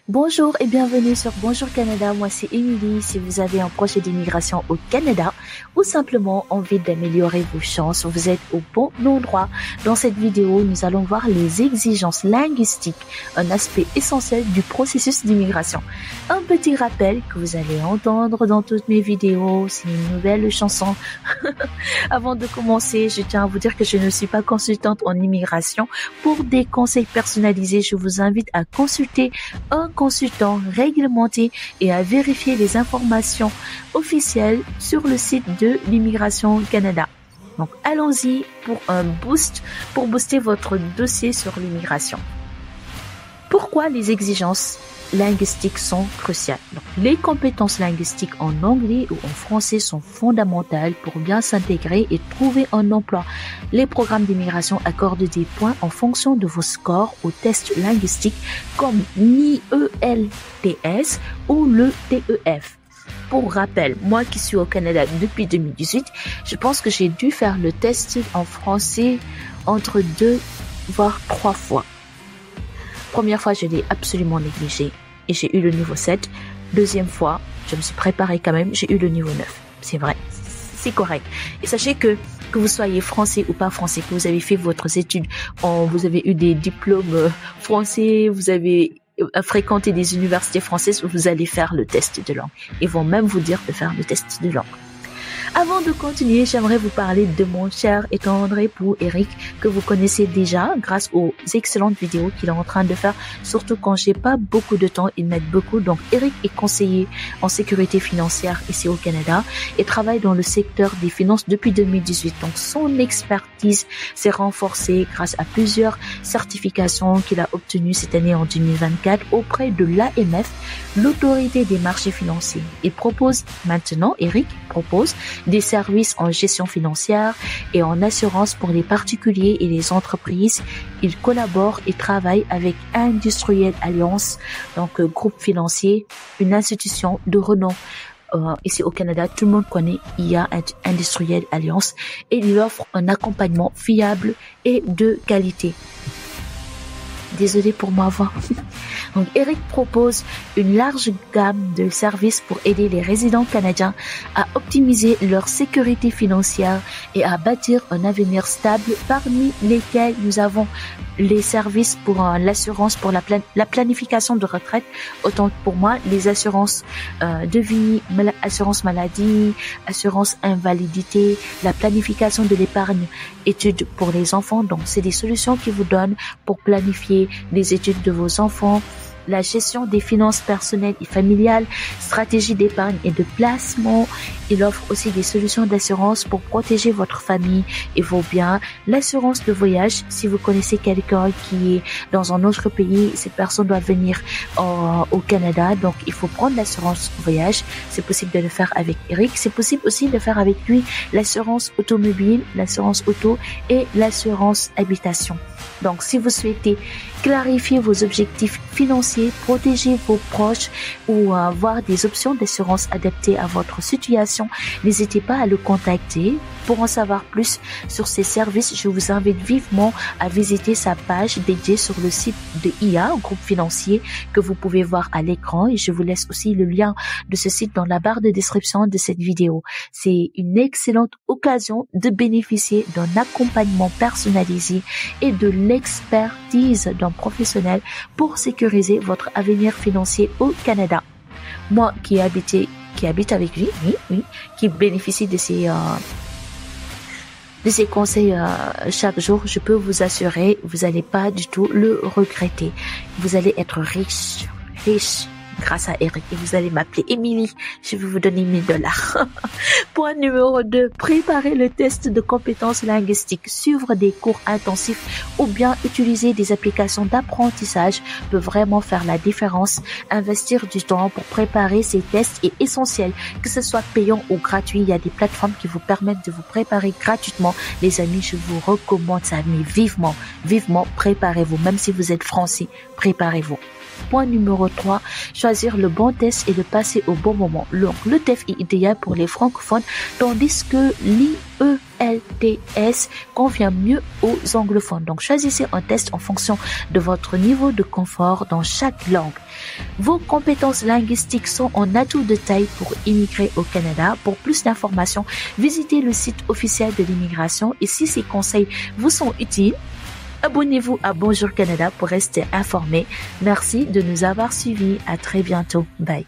Bonjour et bienvenue sur Bonjour Canada, moi c'est Émilie. Si vous avez un projet d'immigration au Canada ou simplement envie d'améliorer vos chances, vous êtes au bon endroit. Dans cette vidéo, nous allons voir les exigences linguistiques, un aspect essentiel du processus d'immigration. Un petit rappel que vous allez entendre dans toutes mes vidéos, c'est une nouvelle chanson. Avant de commencer, je tiens à vous dire que je ne suis pas consultante en immigration. Pour des conseils personnalisés, je vous invite à consulter un consultant réglementé et à vérifier les informations officielles sur le site de l'Immigration Canada. Donc, allons-y pour pour booster votre dossier sur l'immigration. Pourquoi les exigences linguistiques sont cruciales? Donc, les compétences linguistiques en anglais ou en français sont fondamentales pour bien s'intégrer et trouver un emploi. Les programmes d'immigration accordent des points en fonction de vos scores aux tests linguistiques comme l'IELTS ou le TEF. Pour rappel, moi qui suis au Canada depuis 2018, je pense que j'ai dû faire le test en français entre 2 voire 3 fois. Première fois, je l'ai absolument négligé et j'ai eu le niveau 7. Deuxième fois, je me suis préparée quand même, j'ai eu le niveau 9. C'est vrai, c'est correct. Et sachez que vous soyez français ou pas français, que vous avez fait votre études, vous avez eu des diplômes français, vous avez fréquenté des universités françaises, vous allez faire le test de langue. Ils vont même vous dire de faire le test de langue. Avant de continuer, j'aimerais vous parler de mon cher et tendre époux Eric, que vous connaissez déjà grâce aux excellentes vidéos qu'il est en train de faire, surtout quand j'ai pas beaucoup de temps, il m'aide beaucoup. Donc Eric est conseiller en sécurité financière ici au Canada et travaille dans le secteur des finances depuis 2018. Donc son expertise s'est renforcée grâce à plusieurs certifications qu'il a obtenues cette année en 2024 auprès de l'AMF, l'autorité des marchés financiers. Eric propose des services en gestion financière et en assurance pour les particuliers et les entreprises. Il collabore et travaille avec Industriel Alliance, donc groupe financier, une institution de renom. Ici au Canada, tout le monde connaît IA Industriel Alliance et il offre un accompagnement fiable et de qualité. Désolée pour ma voix. Donc, Eric propose une large gamme de services pour aider les résidents canadiens à optimiser leur sécurité financière et à bâtir un avenir stable, parmi lesquels nous avons les services pour l'assurance, pour la planification de retraite, autant pour moi, les assurances de vie, assurance maladie, assurance invalidité, la planification de l'épargne, études pour les enfants. Donc, c'est des solutions qui vous donnent pour planifier les études de vos enfants, la gestion des finances personnelles et familiales, stratégie d'épargne et de placement. Il offre aussi des solutions d'assurance pour protéger votre famille et vos biens. L'assurance de voyage, si vous connaissez quelqu'un qui est dans un autre pays, cette personne doit venir au Canada, donc il faut prendre l'assurance voyage. C'est possible de le faire avec Eric. C'est possible aussi de le faire avec lui, l'assurance automobile, l'assurance auto et l'assurance habitation. Donc, si vous souhaitez clarifier vos objectifs financiers, protéger vos proches ou avoir des options d'assurance adaptées à votre situation, n'hésitez pas à le contacter. Pour en savoir plus sur ses services, je vous invite vivement à visiter sa page dédiée sur le site de IA, un groupe financier que vous pouvez voir à l'écran, et je vous laisse aussi le lien de ce site dans la barre de description de cette vidéo. C'est une excellente occasion de bénéficier d'un accompagnement personnalisé et de l'expertise d'un professionnel pour sécuriser votre avenir financier au Canada. Moi qui habite avec lui, qui bénéficie de ses conseils chaque jour, je peux vous assurer, vous n'allez pas du tout le regretter. Vous allez être riche grâce à Eric, et vous allez m'appeler Émilie. Je vais vous donner $1000. Point numéro 2, préparer le test de compétences linguistiques, suivre des cours intensifs ou bien utiliser des applications d'apprentissage peut vraiment faire la différence. Investir du temps pour préparer ces tests est essentiel, que ce soit payant ou gratuit. Il y a des plateformes qui vous permettent de vous préparer gratuitement. Les amis, je vous recommande ça, mais vivement, préparez-vous. Même si vous êtes français, préparez-vous. Point numéro 3, choisir le bon test et le passer au bon moment. Le TEF est idéal pour les francophones, tandis que l'IELTS IELTS convient mieux aux anglophones. Donc, choisissez un test en fonction de votre niveau de confort dans chaque langue. Vos compétences linguistiques sont un atout de taille pour immigrer au Canada. Pour plus d'informations, visitez le site officiel de l'immigration et si ces conseils vous sont utiles, abonnez-vous à Bonjour Canada pour rester informé. Merci de nous avoir suivis. À très bientôt. Bye.